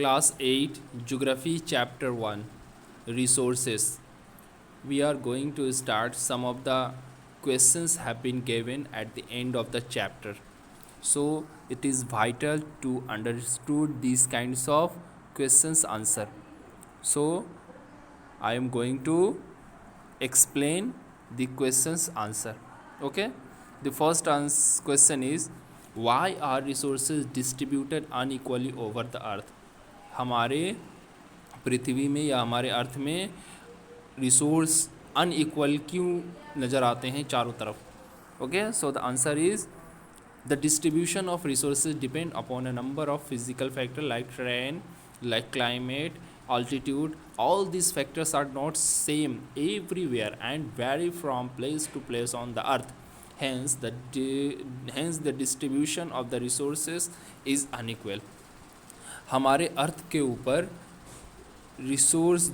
Class 8 Geography Chapter 1 Resources. We are going to start. Some of the questions have been given at the end of the chapter. So it is vital to understood these kinds of questions answer. So I am going to explain the questions answer. Okay. The first question is, why are resources distributed unequally over the earth? हमारे पृथ्वी में या हमारे अर्थ में resource unequal क्यों नज़र आते हैं चारों तरफ? Okay, so the answer is the distribution of resources depend upon a number of physical factor like terrain, like climate, altitude. All these factors are not same everywhere and vary from place to place on the earth. Hence the distribution of the resources is unequal. हमारे अर्थ के ऊपर resource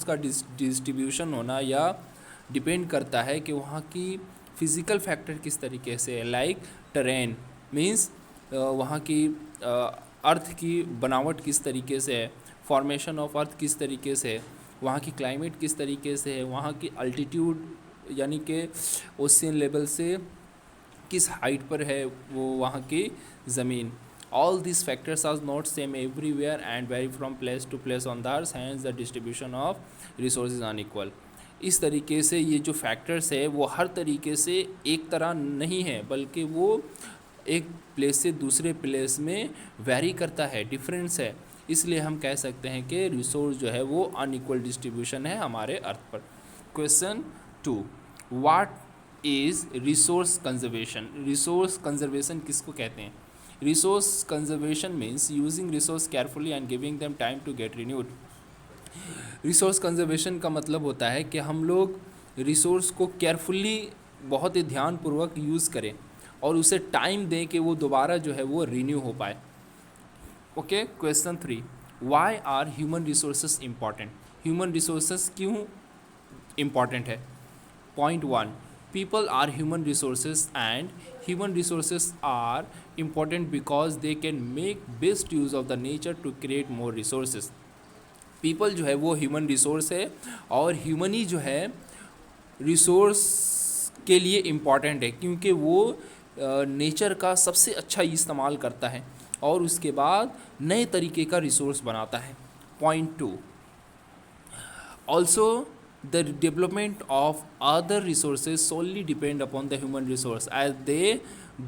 का distribution होना या depend करता है कि वहाँ की फिज़िकल फैक्टर किस तरीके से है. लाइक टेरेन मीन्स वहाँ की अर्थ की बनावट किस तरीके से है, फॉर्मेशन ऑफ अर्थ किस तरीके से है, वहाँ की क्लाइमेट किस तरीके से है, वहाँ की अल्टीट्यूड यानी कि ओशियन लेवल से किस हाइट पर है वो वहाँ की ज़मीन. All these factors are not same everywhere and vary from place to place on the earth. Hence the distribution of resources unequal. इस तरीके से ये जो फैक्टर्स है वो हर तरीके से एक तरह नहीं है, बल्कि वो एक प्लेस से दूसरे प्लेस में वैरी करता है, डिफरेंस है. इसलिए हम कह सकते हैं कि रिसोर्स जो है वो अनइक्वल डिस्ट्रीब्यूशन है हमारे अर्थ पर. Question 2, what is resource conservation? Resource conservation किसको कहते हैं? Resource conservation means using resource carefully and giving them time to get renewed. Resource conservation का मतलब होता है कि हम लोग रिसोर्स को केयरफुली बहुत ही ध्यानपूर्वक यूज़ करें और उसे टाइम दें कि वो दोबारा जो है वो रिन्यू हो पाए. Okay, question 3, why are human resources important? Human resources क्यों इम्पॉर्टेंट है? Point 1, people are human resources and human resources are important because they can make best use of the nature to create more resources. people जो है वो human resource है और human ही जो है resource के लिए important है क्योंकि वो नेचर का सबसे अच्छा इस्तेमाल करता है और उसके बाद नए तरीके का रिसोर्स बनाता है. Point 2, also the development of other resources solely depend upon the human resource as they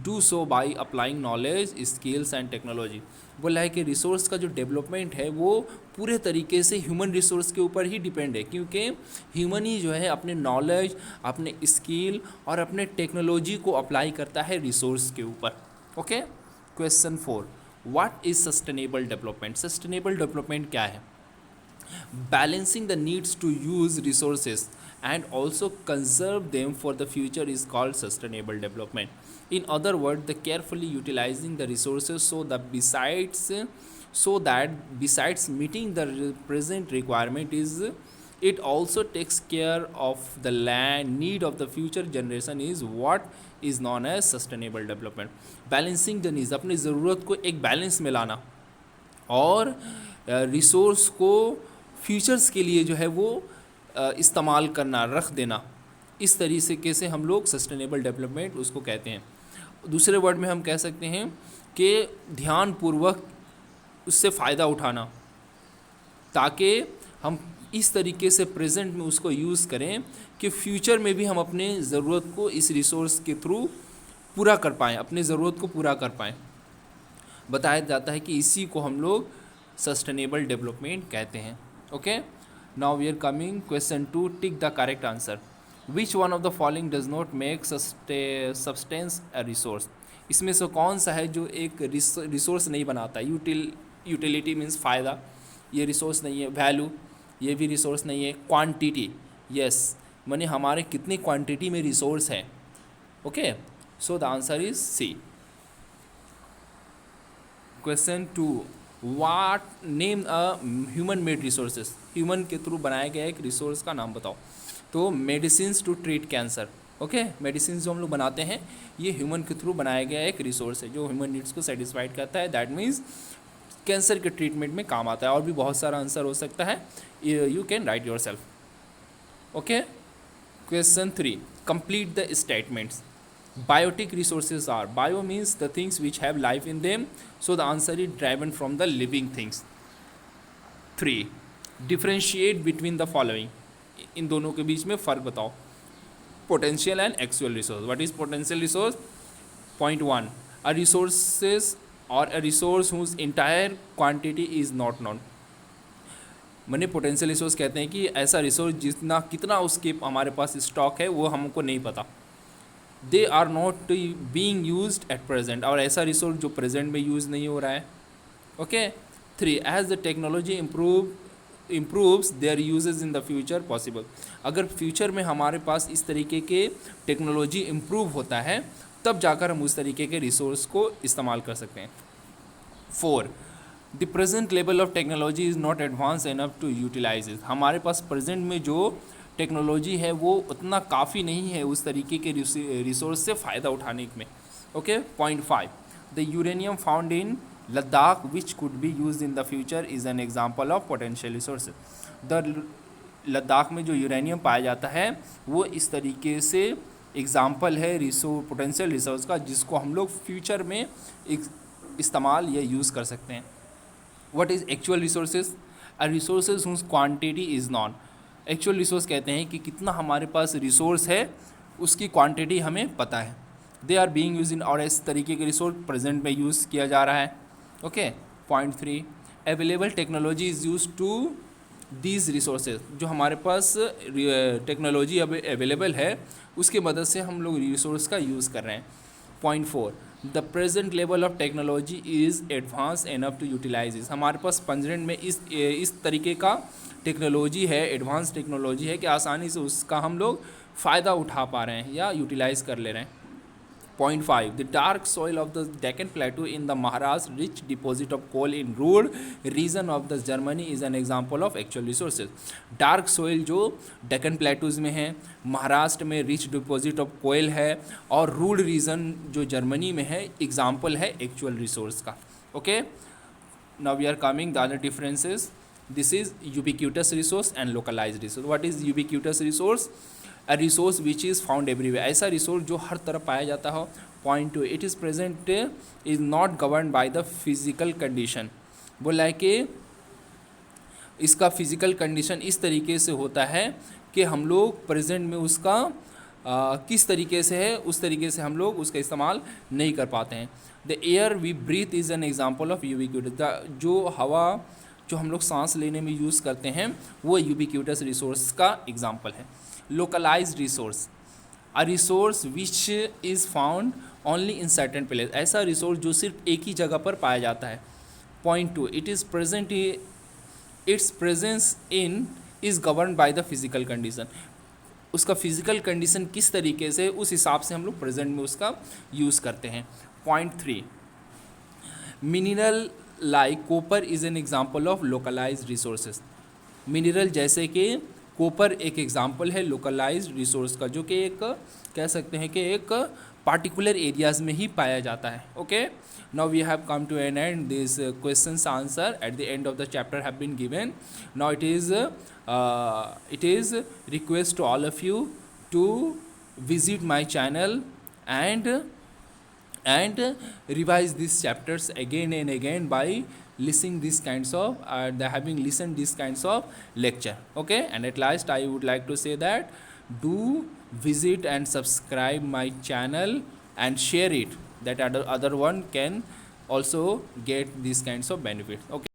do so by applying knowledge, skills and technology. बोला है कि रिसोर्स का जो डेवलपमेंट है वो पूरे तरीके से ह्यूमन रिसोर्स के ऊपर ही डिपेंड है क्योंकि ह्यूमन ही जो है अपने नॉलेज, अपने स्किल और अपने टेक्नोलॉजी को अप्लाई करता है रिसोर्स के ऊपर. Okay, question 4, what is sustainable development? Sustainable development क्या है? Balancing the needs to use resources and also conserve them for the future is called sustainable development. In other words, the carefully utilizing the resources so that besides meeting the present requirement it also takes care of the land need of the future generation is what is known as sustainable development. Balancing the needs, अपनी ज़रूरत को एक balance में लाना और resource को futures के लिए जो है वो इस्तेमाल करना, रख देना. इस तरीके से हम लोग सस्टेनेबल डेवलपमेंट उसको कहते हैं. दूसरे वर्ड में हम कह सकते हैं कि ध्यानपूर्वक उससे फ़ायदा उठाना ताकि हम इस तरीके से प्रेजेंट में उसको यूज़ करें कि फ्यूचर में भी हम अपने ज़रूरत को इस रिसोर्स के थ्रू पूरा कर पाएँ, अपने ज़रूरत को पूरा कर पाएँ. बताया जाता है कि इसी को हम लोग सस्टेनेबल डेवलपमेंट कहते हैं. Okay, now we are coming question 2, tick the correct answer. Which one of the following does not make substance a resource? इसमें से कौन सा है जो एक रिसोर्स नहीं बनाता? यूटिलिटी मीन्स फ़ायदा, ये रिसोर्स नहीं है. वैल्यू, ये भी रिसोर्स नहीं है. क्वांटिटी, यस, माने हमारे कितनी क्वांटिटी में रिसोर्स है. Okay, so the answer is C. Question 2, what name a human made resources? Human के थ्रू बनाया गया एक रिसोर्स का नाम बताओ. तो medicines to treat cancer. Okay, medicine जो हम लोग बनाते हैं ये ह्यूमन के थ्रू बनाया गया एक रिसोर्स है जो ह्यूमन नीड्स को सेटिस्फाइड करता है. दैट मीन्स कैंसर के ट्रीटमेंट में काम आता है। और भी बहुत सारा आंसर हो सकता है, you can write your self. Okay, question 3, complete the statements. Biotic resources are, bio means the things which have life in them, so the answer is driven from the living things. 3, differentiate between the following, इन दोनों के बीच में फ़र्क बताओ। Potential and actual resource. What is potential resource? Point 1, a resources or a resource whose entire quantity is not known. मैंने potential resource कहते हैं कि ऐसा रिसोर्स जितना कितना उसके हमारे पास स्टॉक है वो हमको नहीं पता। They are not being used at present, और ऐसा रिसोर्स जो प्रेजेंट में यूज़ नहीं हो रहा है। Okay, 3, as the technology improves their uses in the future possible. अगर फ्यूचर में हमारे पास इस तरीके के टेक्नोलॉजी इम्प्रूव होता है तब जाकर हम उस तरीके के रिसोर्स को इस्तेमाल कर सकते हैं। 4, the present level of technology is not advance enough to utilise it. हमारे पास प्रेजेंट में जो टेक्नोलॉजी है वो उतना काफ़ी नहीं है उस तरीके के रिसोर्स से फ़ायदा उठाने में। Okay, point 5, the uranium found in Ladakh which could be use in the future is an example of potential resource. The Ladakh में जो यूरेनियम पाया जाता है वो इस तरीके से एग्जाम्पल है पोटेंशियल रिसोर्स का, जिसको हम लोग फ्यूचर में इस्तेमाल या यूज़ कर सकते हैं। What is actual resources? A resources whose quantity is known. Actual resource कहते हैं कि कितना हमारे पास रिसोर्स है उसकी क्वांटिटी हमें पता है। They are being use in, और इस तरीके के रिसोर्स प्रेजेंट में यूज़ किया जा रहा है। Okay, point 3, available technology is use to these resources. जो हमारे पास टेक्नोलॉजी अब अवेलेबल है उसकी मदद से हम लोग रिसोर्स का यूज़ कर रहे हैं। Point 4, the present level of technology is advance enough to utilise is. हमारे पास प्रेजेंट में इस तरीके का टेक्नोलॉजी है, एडवांस टेक्नोलॉजी है कि आसानी से उसका हम लोग फ़ायदा उठा पा रहे हैं या यूटिलाइज़ कर ले रहे हैं। Point 5, the dark soil of the Deccan plateau in the Maharashtra rich deposit of coal in Ruhr region of the Germany is an example of actual resources. Dark soil जो डेक्कन प्लेटूज़ में है, महाराष्ट्र में रिच डिपॉजिट ऑफ कोयल है, और rude reason जो Germany में है example है एक्चुअल रिसोर्स का। Okay, now we are coming the other differences. This is ubiquitous resource and localized resource. What is ubiquitous resource? A resource which is found everywhere. ऐसा resource जो हर तरफ पाया जाता हो। Point 2, it is present is not governed by the physical condition. बोला है कि इसका फिजिकल कंडीशन इस तरीके से होता है कि हम लोग प्रेजेंट में उसका किस तरीके से है उस तरीके से हम लोग उसका इस्तेमाल नहीं कर पाते हैं। The air we breathe is an example of ubiquitous. जो हवा जो हम लोग सांस लेने में यूज़ करते हैं वो यूबिक्यूटस रिसोर्स का एग्जाम्पल है। Localised resource, a resource which is found only in certain place. ऐसा रिसोर्स जो सिर्फ एक ही जगह पर पाया जाता है। Point 2, it is present, its presence in is govern by the physical condition. उसका फिजिकल कंडीशन किस तरीके से, उस हिसाब से हम लोग प्रेजेंट में उसका यूज़ करते हैं। Point 3, mineral like copper is an example of localised resources. Mineral जैसे कि कॉपर एक एग्जाम्पल है लोकलाइज्ड रिसोर्स का, जो कि एक कह सकते हैं कि एक पार्टिकुलर एरियाज़ में ही पाया जाता है। Okay, now we have come to an end this questions answer at the end of the chapter have been given. Now it is request to all of you to visit my channel and revise these chapters again and again by listening these kinds of having listened these kinds of lecture. Okay, and at last I would like to say that do visit and subscribe my channel and share it, that other one can also get these kinds of benefits. Okay.